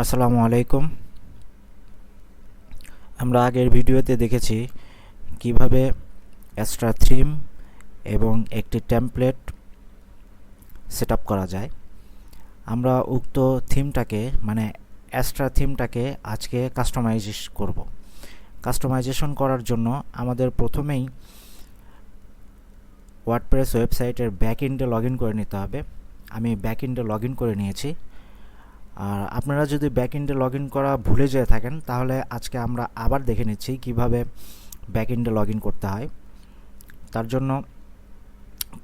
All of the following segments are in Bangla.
আসসালামু আলাইকুম। আমরা আগের ভিডিওতে দেখেছি কিভাবে এক্সট্রা থিম এবং একটি টেমপ্লেট সেটআপ করা যায়। আমরা উক্ত থিমটাকে মানে এক্সট্রা থিমটাকে আজকে কাস্টমাইজেশন করার জন্য আমাদের প্রথমেই ওয়ার্ডপ্রেস ওয়েবসাইটের ব্যাকএন্ডে লগইন করে নিতে হবে। আমি ব্যাকএন্ডে লগইন করে নিয়েছি। আর আপনারা যদি ব্যাকএন্ডে লগইন করা ভুলে যেয়ে থাকেন তাহলে আজকে আমরা আবার দেখে নিচ্ছি কিভাবে ব্যাকএন্ডে লগইন করতে হয়। তার জন্য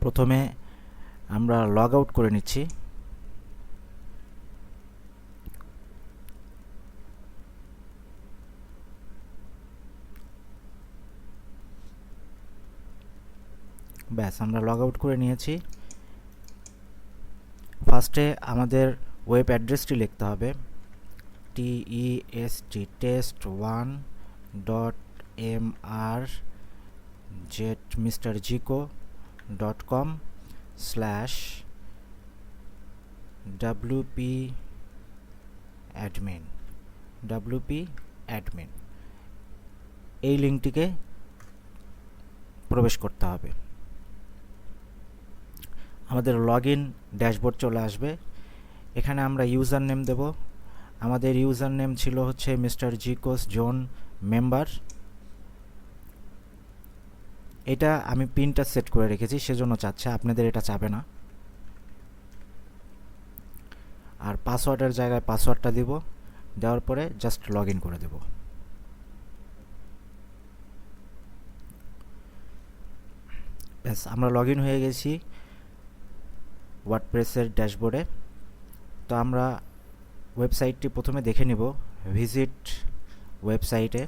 প্রথমে আমরা লগ আউট করে নিচ্ছি। ব্যাস, আমরা লগ আউট করে নিয়েছি। ফার্স্টে আমাদের ওয়েব অ্যাড্রেসটি লিখতে হবে test1.mrjco.com/wp-admin এই লিঙ্কটিকে প্রবেশ করতে হবে। আমাদের লগইন ড্যাশবোর্ড চলে আসবে। এখানে আমরা ইউজার নেম দেব। আমাদের ইউজার নেম ছিল হচ্ছে মিস্টার জিকোস জোন মেম্বার। এটা আমি পিনটা সেট করে রেখেছি, সেজন্য চাচ্ছে, আপনাদের এটা চাবে না। আর পাসওয়ার্ডের জায়গায় পাসওয়ার্ডটা দিব, দেওয়ার পরে জাস্ট লগইন করে দেব। ব্যাস, আমরা লগইন হয়ে গেছি ওয়ার্ডপ্রেসের ড্যাশবোর্ডে। তো আমরা ওয়েবসাইটটি প্রথমে দেখে নিব। ভিজিট ওয়েবসাইটে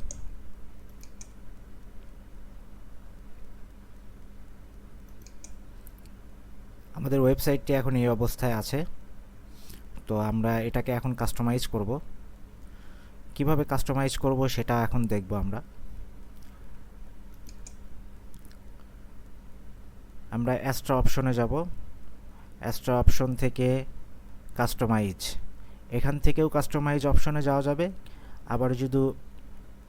আমাদের ওয়েবসাইটটি এখন এই অবস্থায় আছে। তো আমরা এটাকে এখন কাস্টমাইজ করব। কিভাবে কাস্টমাইজ করব সেটা এখন দেখব। আমরা এক্সট্রা অপশনে যাব। এক্সট্রা অপশন থেকে কাস্টমাইজ, এখান থেকেও কাস্টমাইজ অপশনে যাওয়া যাবে। আবার যদি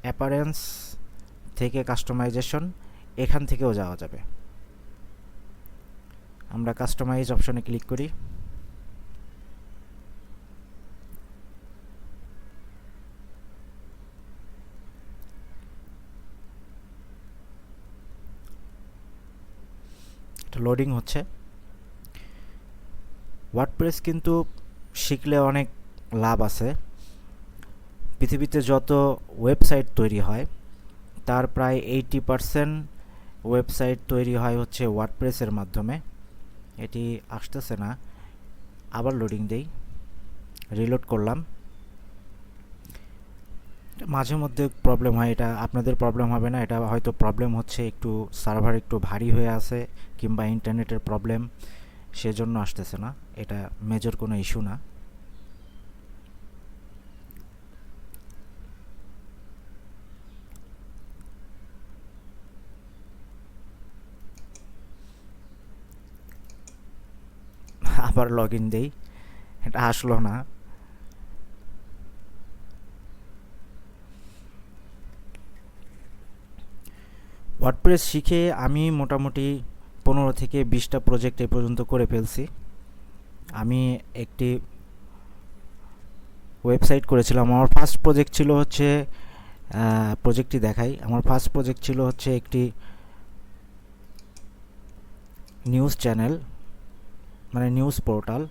অ্যাপারেন্স থেকে কাস্টমাইজেশন, এখান থেকেও যাওয়া যাবে। আমরা কাস্টমাইজ অপশনে ক্লিক করি। এটা লোডিং হচ্ছে। ওয়ার্ডপ্রেস কিন্তু শিখলে অনেক লাভ আছে। পৃথিবীতে যত ওয়েবসাইট তৈরি হয় তার প্রায় 80% ওয়েবসাইট তৈরি হয় হচ্ছে ওয়ার্ডপ্রেসের মাধ্যমে। এটি আসতেছে না, আবার লোডিং দেই, রিলোড করলাম। মাঝে মধ্যে প্রবলেম হয়, এটা আপনাদের প্রবলেম হবে না। এটা হয়তো প্রবলেম হচ্ছে একটু সার্ভার একটু ভারী হয়ে আছে কিংবা ইন্টারনেটের প্রবলেম, সেজন্য আসতেছে না। এটা মেজর কোনো ইস্যু না। আবার লগ ইন দেই, এটা আসলো না। ওয়ার্ডপ্রেস শিখে আমি মোটামুটি 15 থেকে 20টা প্রজেক্ট এ পর্যন্ত করে ফেলছি। আমি একটি ওয়েবসাইট করেছিলাম। আমার ফার্স্ট প্রজেক্ট ছিল হচ্ছে প্রজেক্টটি দেখাই। আমার ফার্স্ট প্রজেক্ট ছিল হচ্ছে একটি নিউজ চ্যানেল, মানে news portal,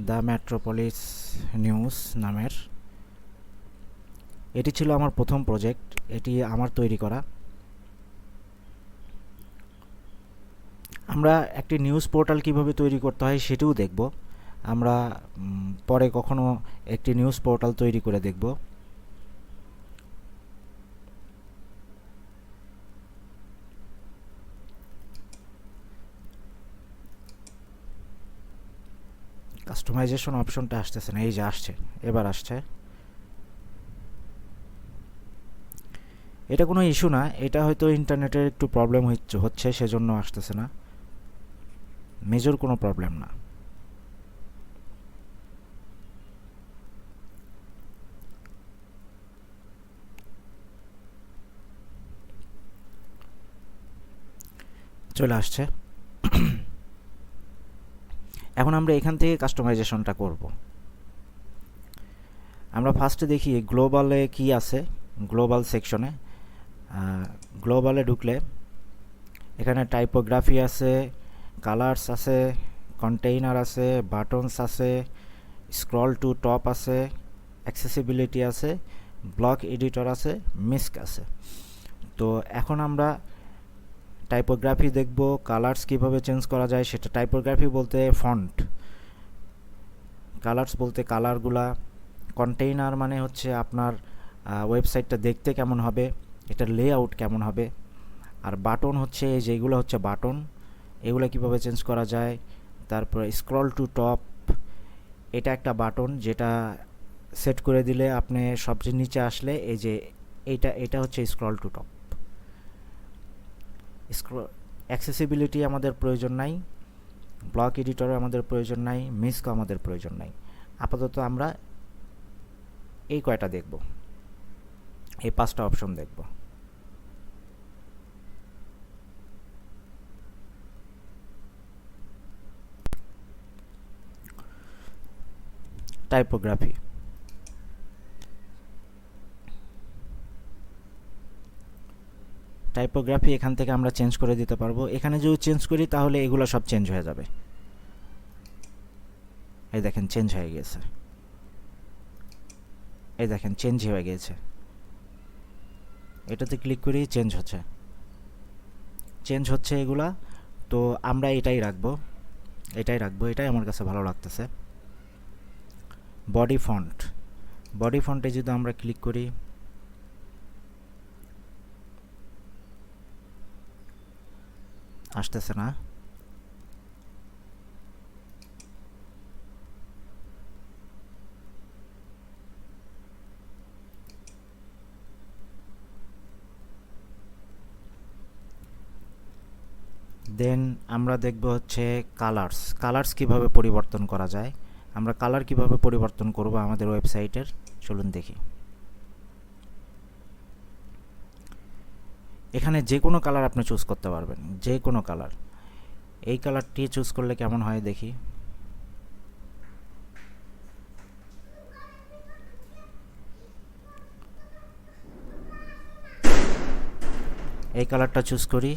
the metropolis news নামের। এটি ছিল আমার প্রথম প্রজেক্ট, এটি আমার তৈরি করা। আমরা একটি নিউজ পোর্টাল কিভাবে তৈরি করতে হয় সেটিও দেখব। আমরা পরে কখনো একটি নিউজ পোর্টাল তৈরি করে দেখব। কাস্টমাইজেশন অপশনটা আসতেছে না, এই যে আসছে, এবার আসছে। এটা কোনো ইস্যু না, এটা হয়তো ইন্টারনেটের একটু প্রবলেম হচ্ছে, সেজন্য আসতেছে না। মেজর কোনো প্রবলেম না। চলে আসছে। এখন আমরা এখান থেকে কাস্টমাইজেশনটা করব। আমরা ফার্স্টে দেখি গ্লোবালে কি আছে। গ্লোবাল সেকশনে গ্লোবালে ঢুকলে এখানে টাইপোগ্রাফি আছে, কালার্স আছে, কন্টেইনার আছে, বাটনস আছে, স্ক্রল টু টপ আছে, অ্যাক্সেসিবিলিটি আছে, ব্লক এডিটর আছে, মিস্ক আছে। তো এখন আমরা টাইপোগ্রাফি দেখব, কালার্স কিভাবে চেঞ্জ করা যায় সেটা। টাইপোগ্রাফি বলতে ফন্ট, কালার্স বলতে কালারগুলা, কন্টেইনার মানে হচ্ছে আপনার ওয়েবসাইটটা দেখতে কেমন হবে, এটার লেআউট কেমন হবে। আর বাটন হচ্ছে যেগুলো হচ্ছে বাটন, এগুলো কিভাবে চেঞ্জ করা যায়। তারপর স্ক্রল টু টপ, এটা একটা বাটন যেটা সেট করে দিলে আপনি সবচেয়ে নিচে আসলে এই যে এটা হচ্ছে স্ক্রল টু টপ। অ্যাক্সেসিবিলিটি আমাদের প্রয়োজন নাই, ব্লক এডিটরও আমাদের প্রয়োজন নাই, মিস্কও আমাদের প্রয়োজন নাই। আপাতত আমরা এই কয়টা দেখব, এই 5টা অপশন দেখব। টাইপোগ্রাফি, টাইপোগ্রাফি এখান থেকে আমরা চেঞ্জ করে দিতে পারবো। এখানে যদি চেঞ্জ করি তাহলে এগুলো সব চেঞ্জ হয়ে যাবে। এই দেখেন চেঞ্জ হয়ে গেছে, এই দেখেন চেঞ্জ হয়ে গেছে। এটাতে ক্লিক করি চেঞ্জ হচ্ছে, চেঞ্জ হচ্ছে এগুলা। তো আমরা এটাই রাখবো, এটাই আমার কাছে ভালো লাগতেছে। বডি ফন্ট, বডি ফন্টে যদি আমরা ক্লিক করি, আসতেছে না। দেন আমরা দেখব হচ্ছে কালার্স, কালার্স কিভাবে পরিবর্তন করা যায়। আমরা কালার কিভাবে পরিবর্তন করব আমাদের ওয়েবসাইটের, চলুন দেখি। এখানে যে কোনো কালার আপনি চুজ করতে পারবেন, যে কোনো কালার। এই কালারটি চুজ করলে কেমন হয় দেখি। এই কালারটা চুজ করি,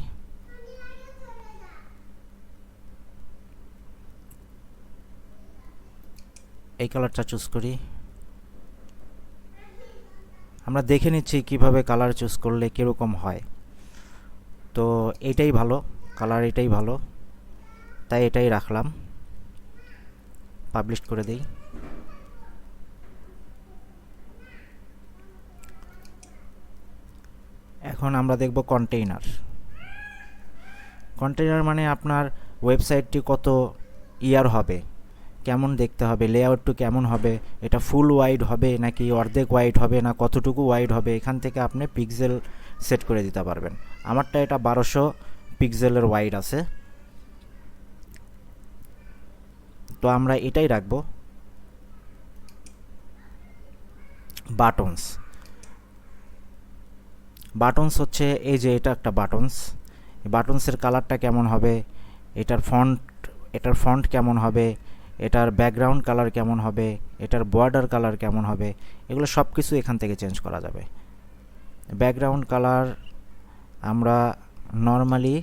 এই কালারটা চুজ করি। আমরা দেখে নিচ্ছি কিভাবে কালার চুজ করলে কীরকম হয়। তো এটাই ভালো, কালার এটাই ভালো, তাই এটাই রাখলাম। পাবলিশ করে দিই। এখন আমরা দেখব কন্টেইনার। কন্টেইনার মানে আপনার ওয়েবসাইটটি কত ইয়ার হবে, কেমন দেখতে হবে, লেআউটটু কেমন হবে, এটা ফুল ওয়াইড হবে নাকি অর্ধেক ওয়াইড হবে, না কতটুকু ওয়াইড হবে। এখান থেকে আপনি পিক্সেল সেট করে দিতে পারবেন। আমারটা এটা 1200 পিক্সেলের ওয়াইড আছে, তো আমরা এটাই রাখব। বাটনস, বাটনস হচ্ছে এই যে এটা একটা বাটনস। বাটনসের কালারটা কেমন হবে, এটার ফন্ট কেমন হবে, এটার ব্যাকগ্রাউন্ড কালার কেমন হবে, এটার বর্ডার কালার কেমন হবে, এগুলো সব কিছু এখান থেকে চেঞ্জ করা যাবে। ব্যাকগ্রাউন্ড কালার আমরা নর্মালি,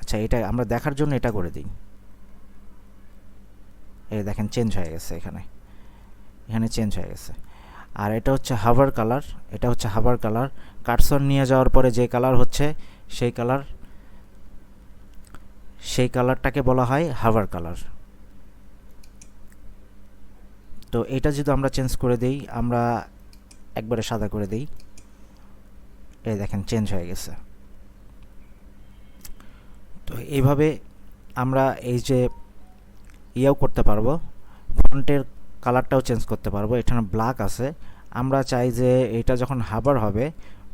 আচ্ছা এটা আমরা দেখার জন্য এটা করে দিই। এই দেখেন চেঞ্জ হয়ে গেছে, এখানে চেঞ্জ হয়ে গেছে। আর এটা হচ্ছে হাভার কালার, এটা হচ্ছে হাভার কালার। কার্সর নিয়ে যাওয়ার পরে যে কালার হচ্ছে সেই কালারটাকে বলা হয় হাভার কালার। তো এটা যদি আমরা চেঞ্জ করে দেই, আমরা একবারে সাদা করে দেই, এই দেখেন চেঞ্জ হয়ে গেছে। তো এইভাবে আমরা এই যে ইয়েও করতে পারবো, ফন্টের কালারটাও চেঞ্জ করতে পারবো। এখানে ব্ল্যাক আছে, আমরা চাই যে এটা যখন হাভার হবে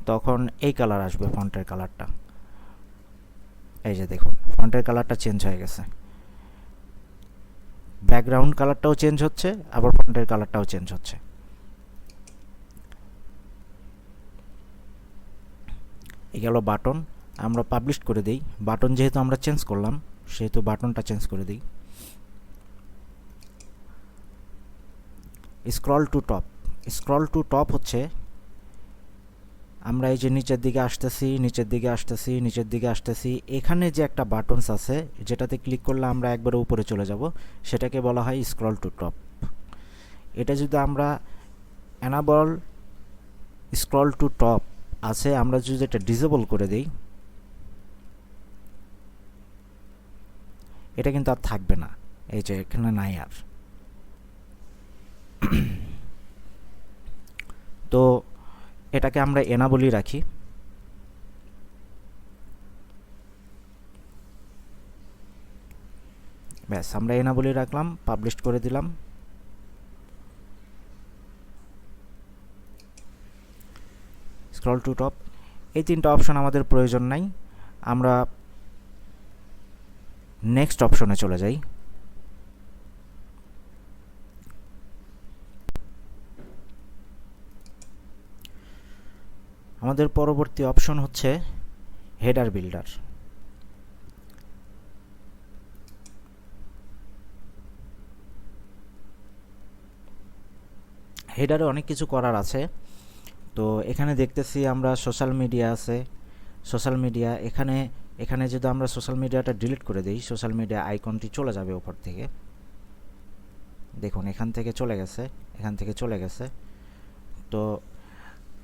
তখন এই কালার আসবে ফন্টের কালারটা। এই যে দেখুন ফন্টের কালারটা চেঞ্জ হয়ে গেছে, ব্যাকগ্রাউন্ড কালারটাও চেঞ্জ হচ্ছে, আবার ফন্টের কালারটাও চেঞ্জ হচ্ছে। এই গেল বাটন। আমরা পাবলিশ করে দিই। বাটন যেহেতু আমরা চেঞ্জ করলাম সেহেতু বাটনটা চেঞ্জ করে দিই। Scroll to top, scroll to top হচ্ছে আমরা এই যে নিচের দিকে আসতেছি, নিচের দিকে আসতেছি, নিচের দিকে আসতেছি, এখানে যে একটা বাটনস আছে যেটাতে ক্লিক করলে আমরা একবারে উপরে চলে যাব, সেটাকে বলা হয় স্ক্রল টু টপ। এটা যদি আমরা এনাবল স্ক্রল টু টপ আছে, আমরা যদি এটা ডিসেবল করে দিই, এটা কিন্তু আর থাকবে না, এই যে এখানে নাই আর। তো এটাকে আমরা এনাবলই রাখি। ব্যাস, আমরা এনাবলই রাখলাম, পাবলিশ করে দিলাম। স্ক্রল টু টপ, এই তিনটা অপশন আমাদের প্রয়োজন নাই, আমরা নেক্সট অপশনে চলে যাই। আমাদের পরবর্তী অপশন হচ্ছে হেডার বিল্ডার। হেডারে অনেক কিছু করার আছে। তো এখানে দেখতেছি আমরা সোশ্যাল মিডিয়া আছে, সোশ্যাল মিডিয়া এখানে যদি আমরা সোশ্যাল মিডিয়াটা ডিলিট করে দিই, সোশ্যাল মিডিয়া আইকনটি চলে যাবে উপর থেকে। দেখুন এখান থেকে চলে গেছে, এখান থেকে চলে গেছে। তো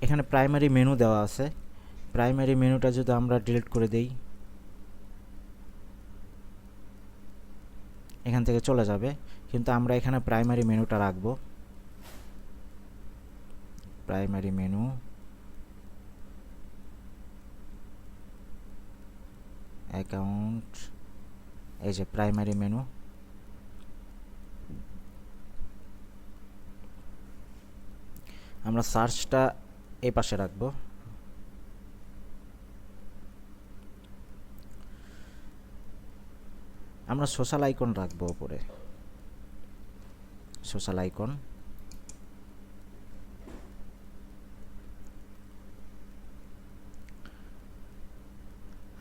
এখানে প্রাইমারি মেনু দেওয়া আছে, প্রাইমারি মেনুটা যদি আমরা ডিলিট করে দিই, এখান থেকে চলে যাবে, কিন্তু আমরা এখানে প্রাইমারি মেনুটা রাখবো। প্রাইমারি মেনু, অ্যাকাউন্ট, এই যে প্রাইমারি মেনু। আমরা সার্চটা এই পাশে রাখবো। আমরা সোশ্যাল আইকন রাখবো উপরে, সোশ্যাল আইকন।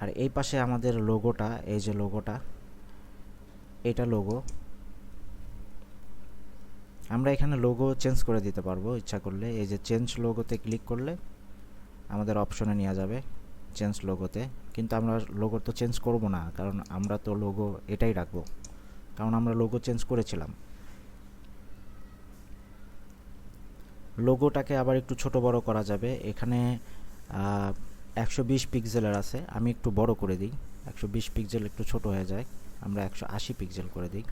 আর এই পাশে আমাদের লোগোটা, এই যে লোগোটা, এটা লোগো। আমরা এখানে লোগো চেঞ্জ করে দিতে পারবো ইচ্ছা করলে। এই যে চেঞ্জ লোগোতে ক্লিক করলে আমাদের অপশনে নিয়ে যাবে চেঞ্জ লোগোতে, কিন্তু আমরা লোগো তো চেঞ্জ করব না, কারণ আমরা তো লোগো এটাই রাখবো, কারণ আমরা লোগো চেঞ্জ করেছিলাম। লোগোটাকে আবার একটু ছোট বড় করা যাবে। এখানে 120 পিক্সেলের আছে, আমি একটু বড় করে দিই। 120 পিক্সেল একটু ছোট হয়ে যায়, আমরা 180 পিক্সেল করে দিই।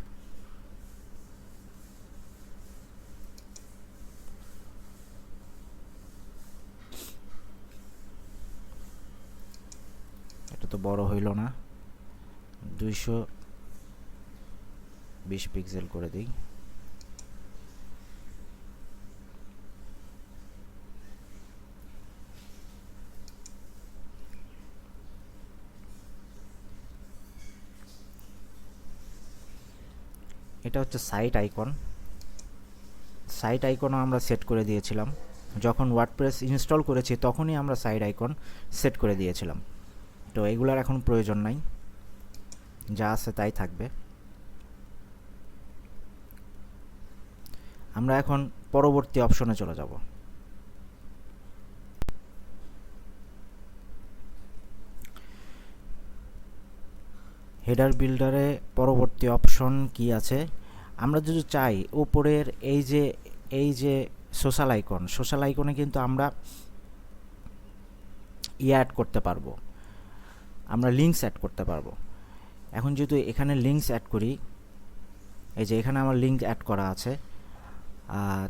এটা তো বড় হইল না, 220 পিক্সেল করে দিই। এটা হচ্ছে সাইট আইকন। সাইট আইকনও আমরা সেট করে দিয়েছিলাম, যখন ওয়ার্ডপ্রেস ইনস্টল করেছি তখনই আমরা সাইট আইকন সেট করে দিয়েছিলাম। তো এগুলার এখন প্রয়োজন নাই, যা আছে তাই থাকবে। আমরা এখন পরবর্তী অপশনে চলে যাব। হেডার বিল্ডারে পরবর্তী অপশন কি আছে, আমরা যদি চাই উপরের এই যে সোশ্যাল আইকন, সোশ্যাল আইকনে কিন্তু আমরা অ্যাড করতে পারবো, আমরা লিঙ্কস অ্যাড করতে পারবো। এখন যদি এখানে লিঙ্কস অ্যাড করি, এই যে এখানে আমার লিঙ্ক অ্যাড করা আছে।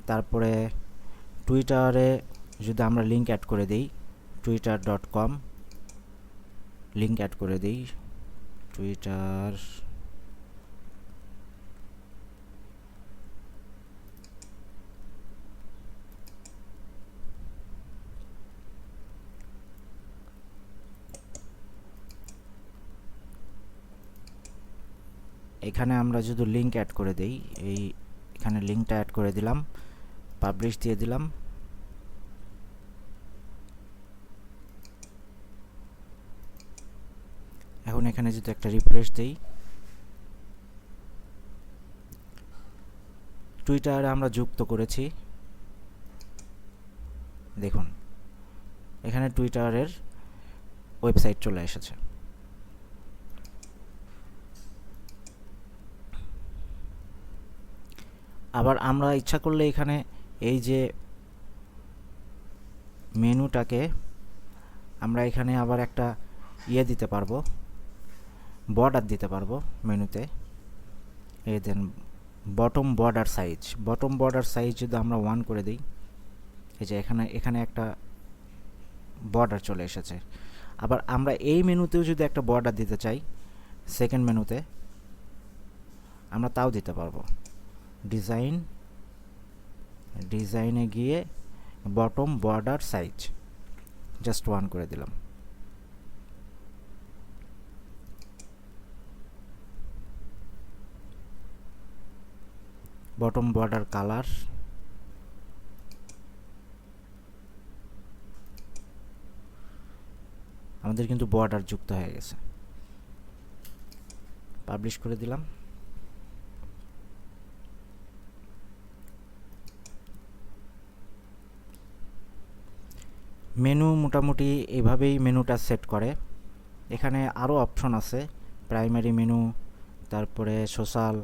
তারপরে টুইটারে যদি আমরা লিঙ্ক অ্যাড করে দিই, twitter.com লিঙ্ক অ্যাড করে দিই, টুইটার। এখানে আমরা যদি লিঙ্ক অ্যাড করে দেই, এখানে লিঙ্কটা অ্যাড করে দিলাম, পাবলিশ দিয়ে দিলাম। দেখুন এখানে যদি একটা রিফ্রেশ দেই, টুইটারে আমরা যুক্ত করেছি। দেখুন এখানে টুইটারের ওয়েবসাইট চলে এসেছে। আবার আমরা ইচ্ছা করলে এখানে এই যে মেনুটাকে আমরা এখানে আবার একটা দিতে পারবো, বর্ডার দিতে পারবো মেনুতে। এই দেন বটম বর্ডার সাইজ যদি আমরা 1 করে দিই, এই যে এখানে একটা বর্ডার চলে এসেছে। আবার আমরা এই মেনুতেও যদি একটা বর্ডার দিতে চাই, সেকেন্ড মেনুতে আমরা তাও দিতে পারবো। ডিজাইনে গিয়ে বটম বর্ডার সাইজ জাস্ট 1 করে দিলাম। বটম বর্ডার কালার, আমাদের কিন্তু বর্ডার যুক্ত হয়ে গেছে। পাবলিশ করে দিলাম। মেনু মোটামুটি এইভাবেই মেনুটা সেট করে। এখানে আরও অপশন আছে, প্রাইমারি মেনু, তারপরে সোশ্যাল।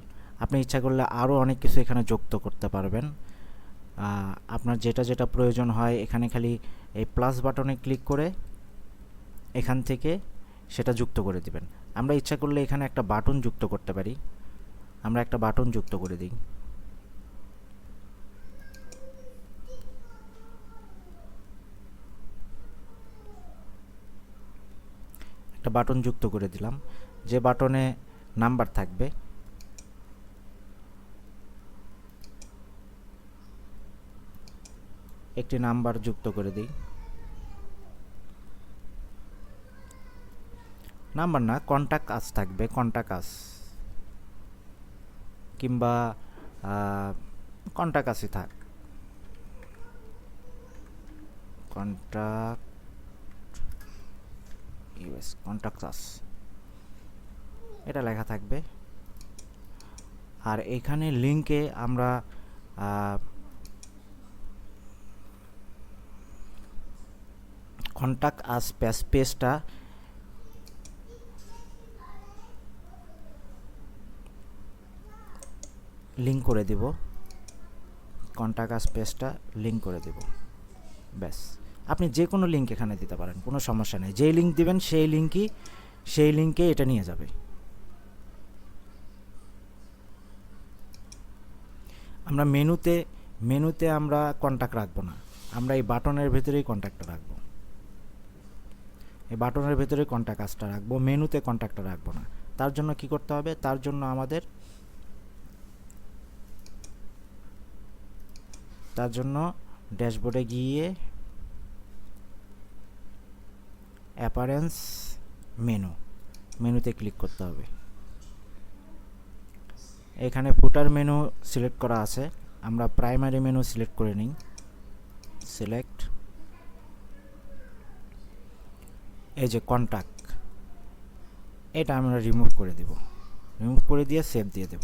আপনি ইচ্ছা করলে আরও অনেক কিছু এখানে যুক্ত করতে পারবেন। আপনার যেটা যেটা প্রয়োজন হয় এখানে খালি এই প্লাস বাটনে ক্লিক করে এখান থেকে সেটা যুক্ত করে দিবেন। আমরা ইচ্ছা করলে এখানে একটা বাটন যুক্ত করতে পারি। আমরা একটা বাটন যুক্ত করে দিই। একটা বাটন যুক্ত করে দিলাম, যে বাটনে নাম্বার থাকবে। একটি নাম্বার যুক্ত করে দিই। নাম্বার না, কন্টাক্ট আস থাকবে, কন্টাক্ট আস কিংবা কন্টাক্ট আসই থাক, কন্টাক্ট আস এটা লেখা থাকবে। আর এখানে লিঙ্কে আমরা কন্টাক্ট আস পেজটা লিঙ্ক করে দেব। কন্টাক্ট আস পেজটা লিঙ্ক করে দেব। ব্যাস, আপনি যে কোনো লিঙ্ক এখানে দিতে পারেন, কোনো সমস্যা নেই। যেই লিঙ্ক দিবেন সেই লিঙ্কে এটা নিয়ে যাবে। আমরা মেনুতে আমরা কন্টাক্ট রাখবো না, আমরা এই বাটনের ভেতরেই কন্টাক্টটা রাখবো। এই বাটনের ভেতরে কন্টাক্ট আসটা রাখবো, মেনুতে কন্টাক্টটা রাখবো না। তার জন্য কি করতে হবে? তার জন্য আমাদের ড্যাশবোর্ডে গিয়ে অ্যাপারেন্স মেনুতে ক্লিক করতে হবে। এখানে ফুটার মেনু সিলেক্ট করা আছে, আমরা প্রাইমারি মেনু সিলেক্ট করে নিই। সিলেক্ট, এই যে কন্টাক্ট, এটা আমরা রিমুভ করে দেব। রিমুভ করে দিয়ে সেভ দিয়ে দেব।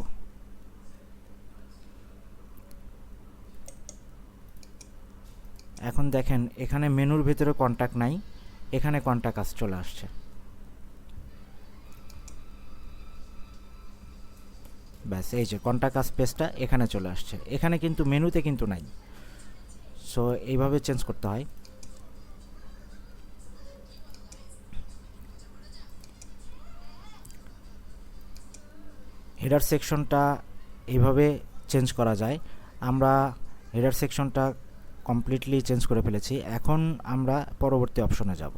এখন দেখেন এখানে মেনুর ভিতরে কন্টাক্ট নাই, এখানে কন্টাক্ট আস চলে আসছে। ব্যাস, এই যে কন্টাক্ট আস পেজটা এখানে চলে আসছে। এখানে কিন্তু মেনুতে কিন্তু নাই। সো এইভাবে চেঞ্জ করতে হয়। হেডার সেকশনটা এইভাবে চেঞ্জ করা যায়। আমরা হেডার সেকশনটা কমপ্লিটলি চেঞ্জ করে ফেলেছি। এখন আমরা পরবর্তী অপশনে যাব।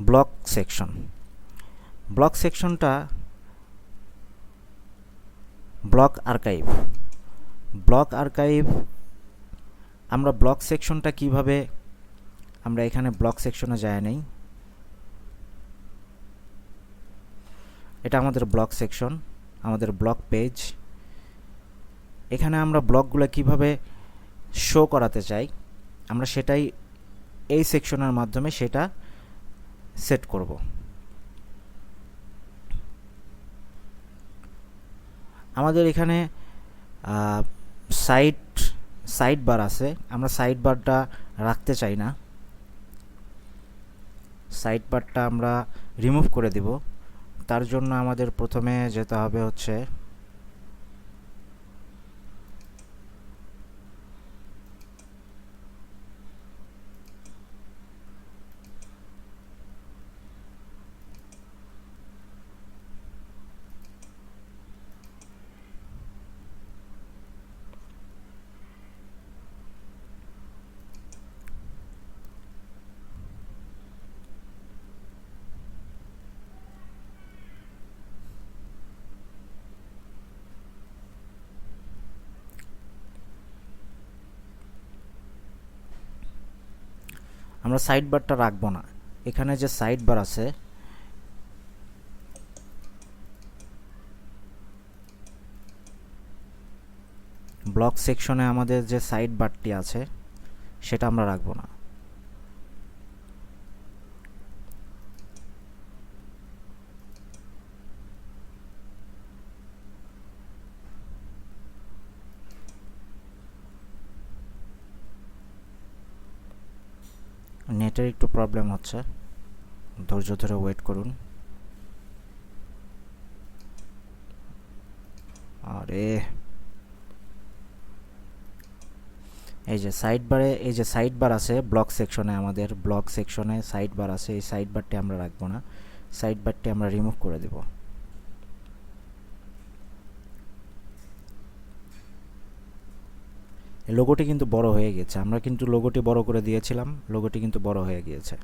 ব্লক সেকশনটা ব্লক আর্কাইভ। আমরা ব্লক সেকশনটা কিভাবে, আমরা এখানে ব্লক সেকশনে যায় নেই। এটা আমাদের ব্লক সেকশন, আমাদের ব্লক পেজ। এখানে আমরা ব্লকগুলো কিভাবে শো করাতে চাই আমরা সেটাই এই সেকশনের মাধ্যমে সেটা সেট করব। আমাদের এখানে সাইড বার আছে, আমরা সাইড বারটা রাখতে চাই না, সাইড বারটা আমরা রিমুভ করে দিব। তার জন্য আমাদের প্রথমে যেতে হবে হচ্ছে আমরা সাইড বারটা রাখবো না। এখানে যে সাইড বার আছে ব্লক সেকশনে আমাদের যে সাইড বারটি আছে সেটা আমরা রাখবো না। নেটের একটু প্রবলেম হচ্ছে, ধৈর্য ধরে ওয়েট করুন। আরে এই যে সাইড বারে, এই যে সাইড বার আছে ব্লক সেকশনে, আমাদের ব্লক সেকশনে সাইড বার আছে, এই সাইড বারটি আমরা রাখবো না, সাইড বারটি আমরা রিমুভ করে দেব। লোগোটি কিন্তু বড় হয়ে গেছে, আমরা কিন্তু লোগোটি বড় করে দিয়েছিলাম, লোগোটি কিন্তু বড় হয়ে গিয়েছে।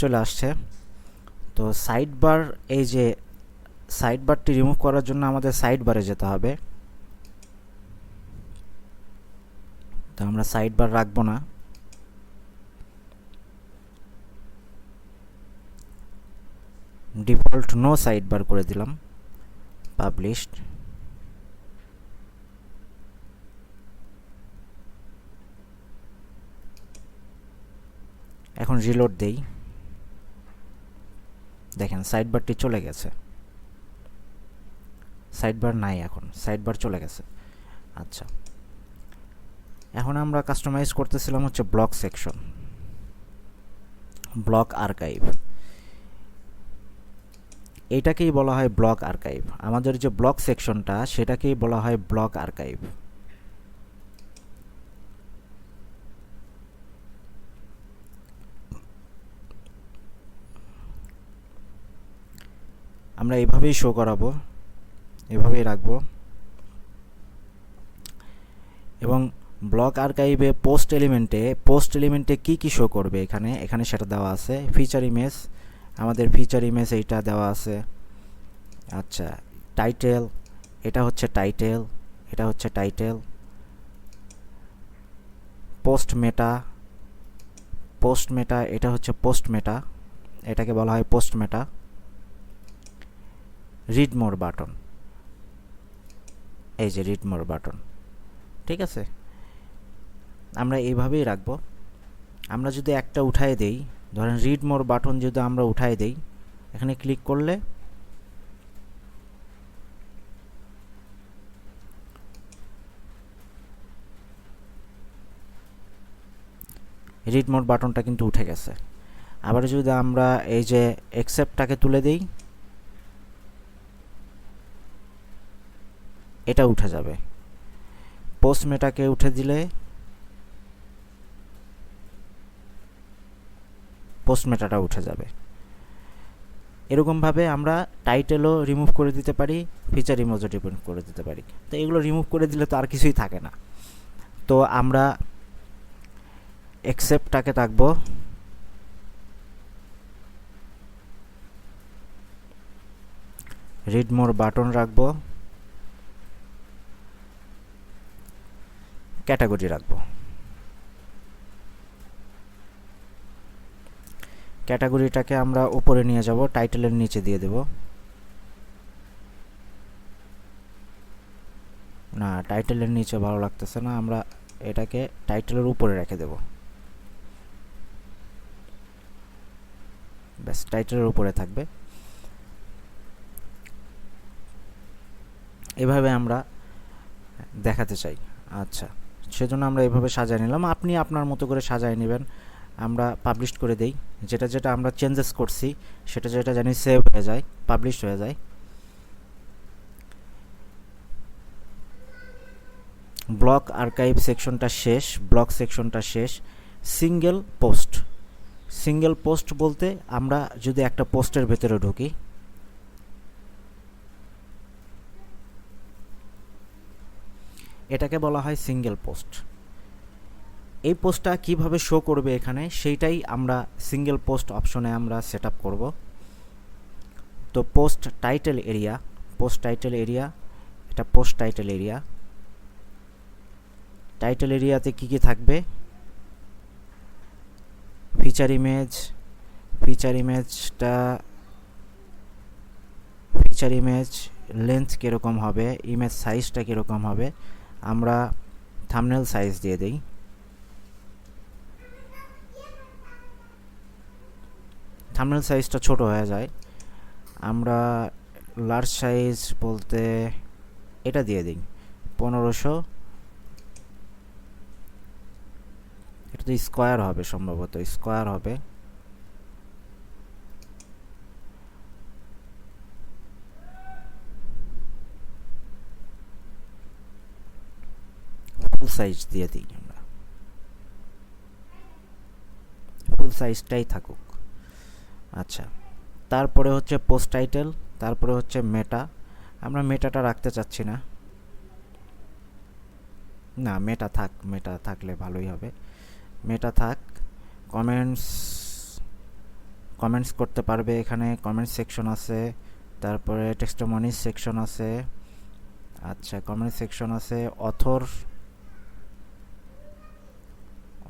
চলে আসছে। তো সাইড বার, এই যে সাইড বারটি রিমুভ করার জন্য আমাদের সাইড বারে যেতে হবে। তো আমরা সাইড বার রাখবো না, ডিফল্ট নো সাইড বার করে দিলাম, পাবলিশড। এখন রিলোড দেই, দেখেন সাইড বারটি চলে গেছে, সাইড বার নাই, এখন সাইড বার চলে গেছে। আচ্ছা, এখন আমরা কাস্টমাইজ করতেছিলাম হচ্ছে ব্লক সেকশন, ব্লক আর্কাইভ, এইটাকেই বলা হয় ব্লক আর্কাইভ। আমাদের যে ব্লক সেকশনটা সেটাকেই বলা হয় ব্লক আর্কাইভ। আমরা এভাবেই শো করাবো, এভাবেই রাখবো। এবং ব্লক আর্কাইভে পোস্ট এলিমেন্টে কি কি শো করবে এখানে সেটা দেওয়া আছে। ফিচার ইমেজ, আমাদের ফিচার ইমেজ এইটা দেওয়া আছে। আচ্ছা, টাইটেল, এটা হচ্ছে টাইটেল, এটা হচ্ছে টাইটেল। পোস্ট মেটা, এটা হচ্ছে পোস্ট মেটা, এটাকে বলা হয় পোস্ট মেটা। রিড মোর বাটন, এই যে রিড মোর বাটন, ঠিক আছে। আমরা এইভাবেই রাখবো। আমরা যদি একটা উঠায় দেই, ধরেন রিড মোর বাটন যদি আমরা উঠায় দেই, এখানে ক্লিক করলে রিড মোর বাটনটা কিন্তু উঠে গেছে। আবার যদি আমরা এই যে অ্যাকসেপ্টটাকে তুলে দেই, এটা উঠে যাবে। পোস্ট মেটাকে উঠে দিলে পোস্ট মেটাটা উঠে যাবে। এরকমভাবে আমরা টাইটেলও রিমুভ করে দিতে পারি, ফিচার ইমেজও রিমুভ করে দিতে পারি। তো এগুলো রিমুভ করে দিলে তো আর কিছুই থাকে না। তো আমরা অ্যাকসেপ্টটাকে রাখবো, রিড মোর বাটন রাখবো, ক্যাটাগরি রাখবো। ক্যাটাগরিটাকে আমরা উপরে নিয়ে যাব, টাইটেলের নিচে দিয়ে দেব। না, টাইটেলের নিচে ভালো লাগতেছে না, আমরা এটাকে টাইটেলের উপরে রেখে দেব। ব্যাস, টাইটেলের উপরে থাকবে। এভাবে আমরা দেখাতে চাই। আচ্ছা, সেজন্য আমরা এভাবে সাজিয়ে নিলাম, আপনি আপনার মতো করে সাজিয়ে নেবেন। আমরা পাবলিশ করে দেই, যেটা যেটা আমরা চেঞ্জেস করছি সেটা যেটা জানি সেভ হয়ে যায়, পাবলিশ হয়ে যায়। ব্লক আর্কাইভ সেকশনটা শেষ, ব্লক সেকশনটা শেষ। সিঙ্গেল পোস্ট, সিঙ্গেল পোস্ট বলতে আমরা যদি একটা পোস্টের ভেতরে ঢুকি, এটাকে বলা হয় সিঙ্গেল পোস্ট। এই পোস্টটা কিভাবে শো করবে এখানে, সেইটাই আমরা সিঙ্গেল পোস্ট অপশনে আমরা সেট আপ করব। তো post title area, post title area, এটা পোস্ট টাইটেল এরিয়া। টাইটেল এরিয়াতে কি কি থাকবে? ফিচার ইমেজ, ফিচার ইমেজটা, ফিচার ইমেজ লেন্থ কীরকম হবে, ইমেজ সাইজটা কীরকম হবে, আমরা থাম্বনেল সাইজ দিয়ে দিই। থাম্বনেল সাইজটা ছোট হয়ে যায়, আমরা লার্জ সাইজ বলতে এটা দিয়ে দিই 1500। এটা তো স্কোয়ার হবে, সম্ভবত স্কোয়ার হবে। ফুল সাইজ দিয়ে দিই আমরা, ফুল সাইজটাই থাকুক। আচ্ছা, তারপরে হচ্ছে পোস্ট টাইটেল, তারপরে হচ্ছে মেটা। আমরা মেটাটা রাখতে চাচ্ছি না, না মেটা থাক, মেটা থাকলে ভালোই হবে, মেটা থাক। কমেন্টস, কমেন্টস করতে পারবে, এখানে কমেন্টস সেকশন আছে, তারপরে টেস্টিমনিজ সেকশন আছে। আচ্ছা, কমেন্ট সেকশন আছে, author,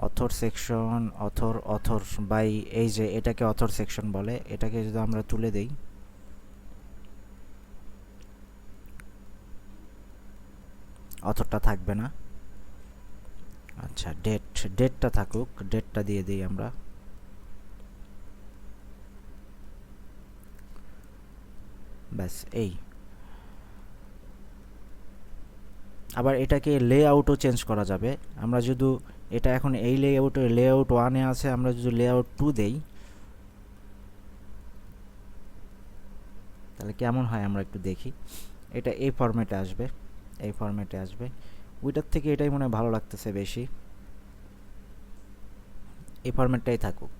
author section, author, author by, এই যে এটাকে অথর সেকশন বলে, এটাকে যদি আমরা তুলে দেই, অথরটা থাকবে না। আচ্ছা, ডেট, ডেটটা থাকুক, ডেটটা দিয়ে দিই আমরা। ব্যাস, এই। আবার এটাকে লেআউটও চেঞ্জ করা যাবে। আমরা যদি এটা এখন এই লেআউটে, লেআউট 1-এ আছে, আমরা যদি লেআউট 2 দেই তাহলে কেমন হয় আমরা একটু দেখি। এটা এই ফরম্যাটে আসবে, এই ফরম্যাটে আসবে। ওইটার থেকে এটাই মনে হয় ভালো লাগতেছে বেশি, এই ফরম্যাটটাই থাকুক।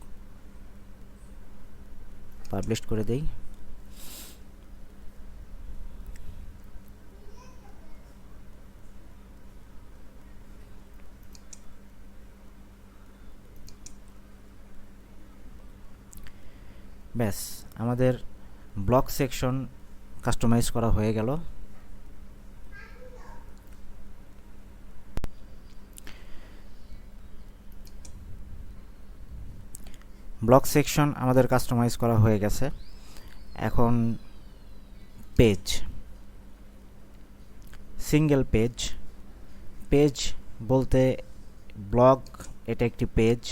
পাবলিশ করে দেই। ব্যাস, আমাদের ব্লক সেকশন কাস্টমাইজ করা হয়ে গেল। ব্লক সেকশন আমাদের কাস্টমাইজ করা হয়ে গেছে। এখন পেজ, সিঙ্গেল পেজ। পেজ বলতে ব্লগ, এটা একটি পেজ।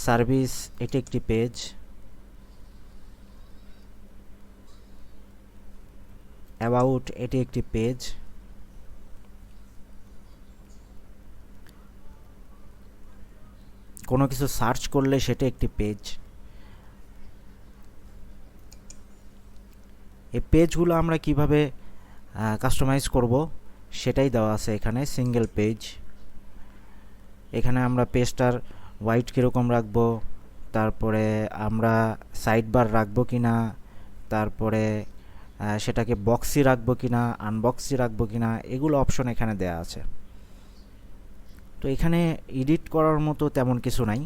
সার্ভিস, এটি একটি পেজ। অ্যাবাউট, এটি একটি পেজ। কোনো কিছু সার্চ করলে সেটা একটি পেজ। এই পেজগুলো আমরা কিভাবে কাস্টমাইজ করব সেটাই দেওয়া আছে এখানে, সিঙ্গেল পেজ। এখানে আমরা পেজটার হোয়াইট কীরকম রাখবো, তারপরে আমরা সাইড বার রাখবো কি না, তারপরে সেটাকে বক্সি রাখবো কি না, আনবক্সি রাখবো কি না, এগুলো অপশন এখানে দেয়া আছে। তো এখানে এডিট করার মতো তেমন কিছু নাই,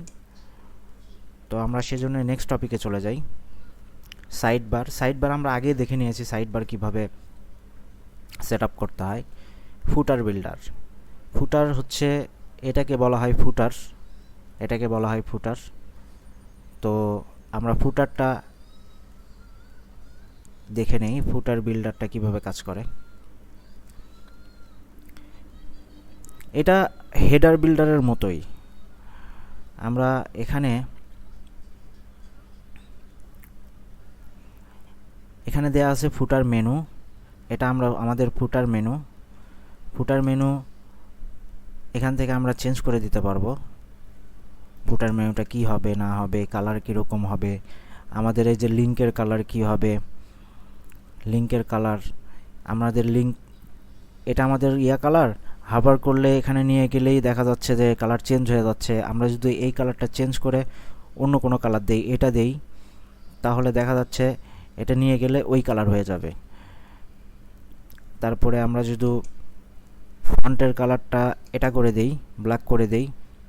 তো আমরা সেজন্য নেক্সট টপিকে চলে যাই। সাইড বার আমরা আগেই দেখে নিয়েছি সাইড বার কীভাবে সেট আপ করতে হয়। ফুটার হচ্ছে, এটাকে বলা হয় ফুটার। তো আমরা ফুটারটা দেখে নেই, ফুটার বিল্ডারটা কিভাবে কাজ করে। এটা হেডার বিল্ডারের মতোই। আমরা এখানে দেয়া আছে ফুটার মেনু। এটা আমরা আমাদের ফুটার মেনু এখান থেকে আমরা চেঞ্জ করে দিতে পারবো। ফুটার মেনুটা কি হবে না হবে, কালার কীরকম হবে, আমাদের এই যে লিঙ্কের কালার কি হবে, আমাদের লিঙ্ক, এটা আমাদের কালার হাবার করলে এখানে নিয়ে গেলেই দেখা যাচ্ছে যে কালার চেঞ্জ হয়ে যাচ্ছে। আমরা যদি এই কালারটা চেঞ্জ করে অন্য কোনো কালার দেই, তাহলে দেখা যাচ্ছে এটা নিয়ে গেলে ওই কালার হয়ে যাবে। তারপরে আমরা যদি ফন্টের কালারটা এটা করে দেই, ব্ল্যাক করে দেই,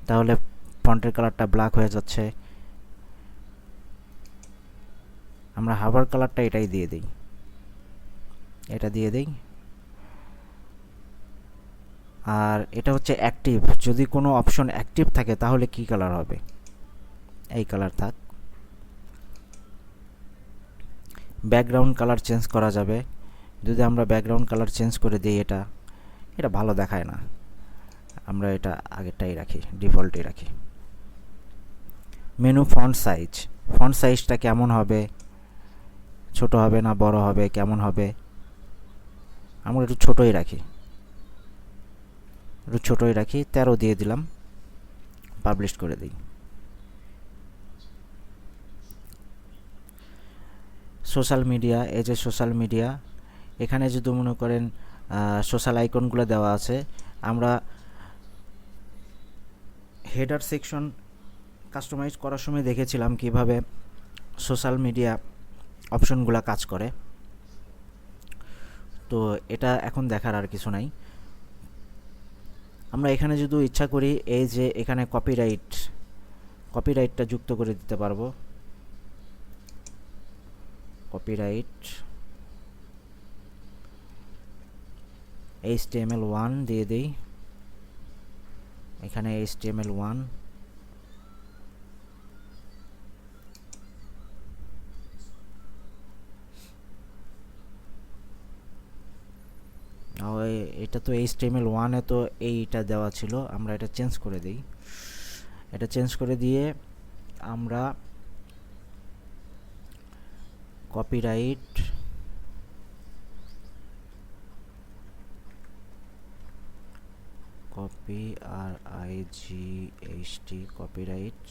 তাহলে ফন্টের কালারটা ব্ল্যাক হয়ে যাচ্ছে। আমরা হাভার কালারটা এটাই দিয়ে দিই, আর এটা হচ্ছে অ্যাক্টিভ। যদি কোনো অপশন অ্যাক্টিভ থাকে তাহলে কি কালার হবে, এই কালার থাক। ব্যাকগ্রাউন্ড কালার চেঞ্জ করা যাবে। যদি আমরা ব্যাকগ্রাউন্ড কালার চেঞ্জ করে দিই, এটা ভালো দেখায় না, আমরা এটা আগেরটাই রাখি, ডিফল্টই রাখি। মেনু ফন্ট সাইজটা কেমন হবে, ছোট হবে না বড় হবে, কেমন হবে, আমরা একটু ছোটই রাখি, 13 দিয়ে দিলাম, পাবলিশ করে দিই। সোশ্যাল মিডিয়া, এই যে সোশ্যাল মিডিয়া, এখানে যদি মনে করেন সোশ্যাল আইকনগুলো দেওয়া আছে। আমরা হেডার সেকশন কাস্টমাইজ করার সময় দেখেছিলাম কিভাবে সোশ্যাল মিডিয়া অপশনগুলো কাজ করে। তো এটা এখন দেখার আর কিছু নাই। আমরা এখানে যদি ইচ্ছা করি, এই যে এখানে কপিরাইটটা যুক্ত করে দিতে পারবো। কপিরাইট HTML1 দিয়ে দেই, এখানে HTML1। এটা তো HTML1 এ তো এইটা দেওয়া ছিল, আমরা এটা চেঞ্জ করে দিই। এটা চেঞ্জ করে দিয়ে আমরা কপিরাইট কপিরাইট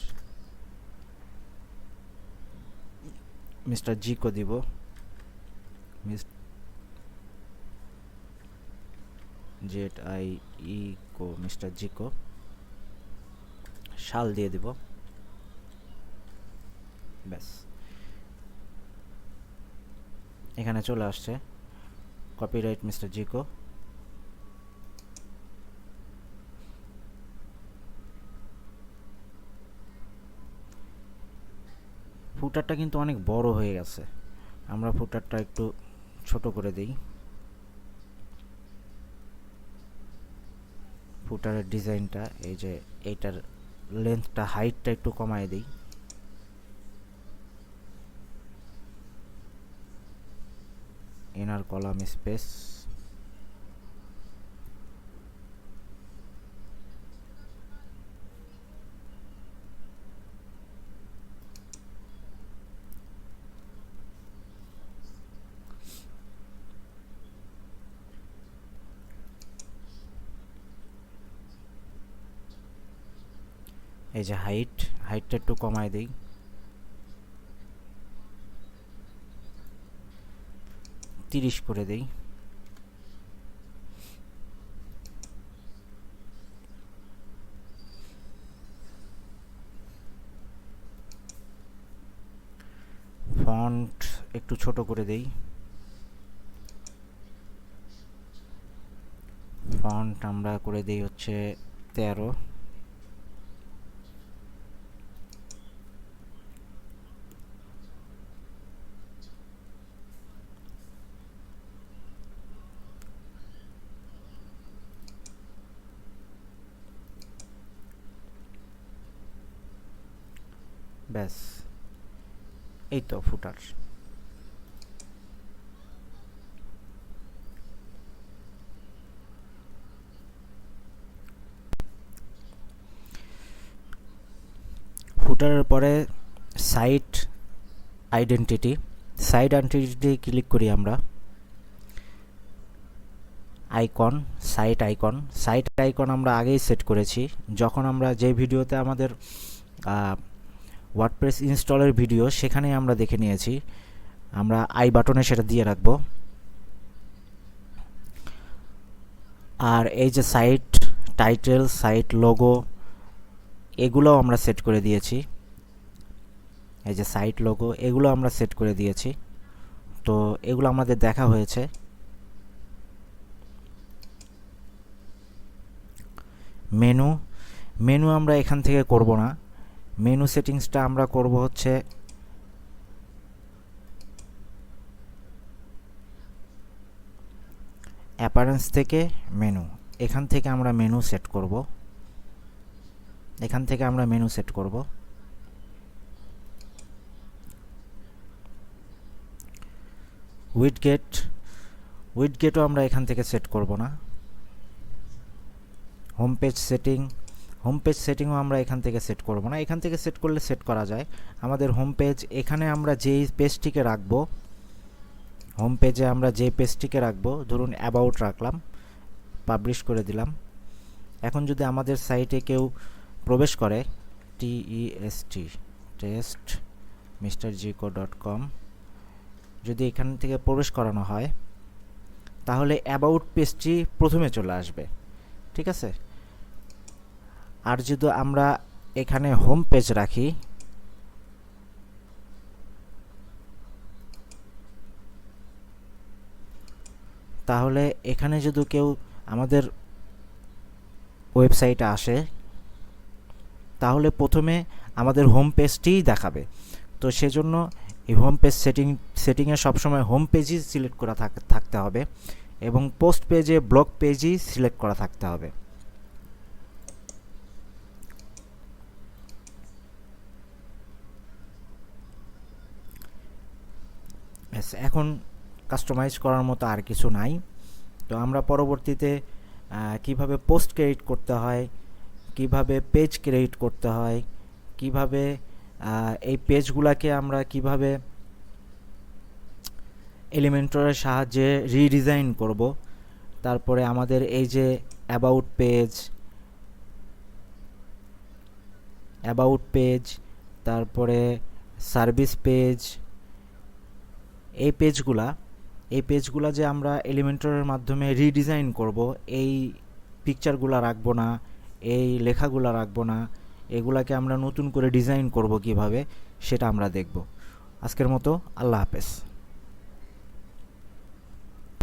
মিস্টার জিকো দিব, মিস্টার জিকো, শাল দিয়ে দিব, ব্যাস এখানে চলে আসছে কপিরাইট মিস্টার জিকো। ফুটারটা কিন্তু অনেক বড় হয়ে গেছে, আমরা ফুটারটা একটু ছোট করে দেই। ফুটারের ডিজাইনটা, এই যে এইটার লেন্থটা, হাইটটা একটু কমায় দিই। ইনার কলাম স্পেস, এই যে হাইটটা একটু কমায় দিই, 30 করে দেই। ফন্ট একটু ছোট করে দেই, ফন্ট আমরা করে দেই হচ্ছে 13। ব্যাস, এই তো ফুটার। ফুটারের পরে site identity, site identity click করি আমরা। Icon, site icon, site icon আমরা আগেই সেট করেছি যখন আমরা যে ভিডিওতে আমাদের ওয়ার্ডপ্রেস ইনস্টলের ভিডিও, সেখানেই আমরা দেখে নিয়েছি। আমরা আই বাটনে সেটা দিয়ে রাখবো। আর এই যে সাইট টাইটেল, সাইট লোগো, এগুলোও আমরা সেট করে দিয়েছি। এই যে সাইট লোগো, এগুলো আমরা সেট করে দিয়েছি। তো এগুলো আমাদের দেখা হয়েছে। মেনু, মেনু আমরা এখান থেকে করব না, মেনু সেটিংসটা আমরা করব হচ্ছে অ্যাপারেন্স থেকে মেনু, এখান থেকে আমরা মেনু সেট করব, এখান থেকে আমরা মেনু সেট করব। উইডগেট, উইডগেটও আমরা এখান থেকে সেট করব না। Home page setting, home page সেটিংও আমরা এখান থেকে সেট করব না। এখান থেকে সেট করলে সেট করা যায়। আমাদের হোম পেজ, এখানে আমরা যেই পেজটিকে রাখবো, হোম পেজে আমরা যে পেজটিকে রাখবো, ধরুন অ্যাবাউট রাখলাম, পাবলিশ করে দিলাম। এখন যদি আমাদের সাইটে কেউ প্রবেশ করে, টেস্ট mrjico.com, যদি এখান থেকে প্রবেশ করানো হয়, তাহলে অ্যাবাউট পেজটি প্রথমে চলে আসবে, ঠিক আছে। আর যদি আমরা এখানে হোম পেজ রাখি, তাহলে এখানে যদি কেউ আমাদের ওয়েবসাইটে আসে, তাহলে প্রথমে আমাদের হোম পেজটিই দেখাবে। তো সেজন্য এই হোম পেজ সেটিংয়ে সবসময় হোম পেজই সিলেক্ট করা থাকতে হবে এবং পোস্ট পেজে ব্লগ পেজই সিলেক্ট করা থাকতে হবে। এখন কাস্টমাইজ করার মতো আর কিছু নাই। তো আমরা পরবর্তীতে কিভাবে পোস্ট ক্রিয়েট করতে হয়, কিভাবে পেজ ক্রিয়েট করতে হয়, কিভাবে এই পেজগুলোকে আমরা কিভাবে এলিমেন্টরের সাহায্যে রিডিজাইন করব, তারপরে আমাদের এই যে অ্যাবাউট পেজ, তারপরে সার্ভিস পেজ, এই পেজগুলা যে আমরা এলিমেন্টরের মাধ্যমে রিডিজাইন করব, এই পিকচারগুলো রাখবো না, এই লেখাগুলো রাখবো না, এগুলাকে আমরা নতুন করে ডিজাইন করব কিভাবে, সেটা আমরা দেখব। আজকের মতো আল্লাহ হাফেজ।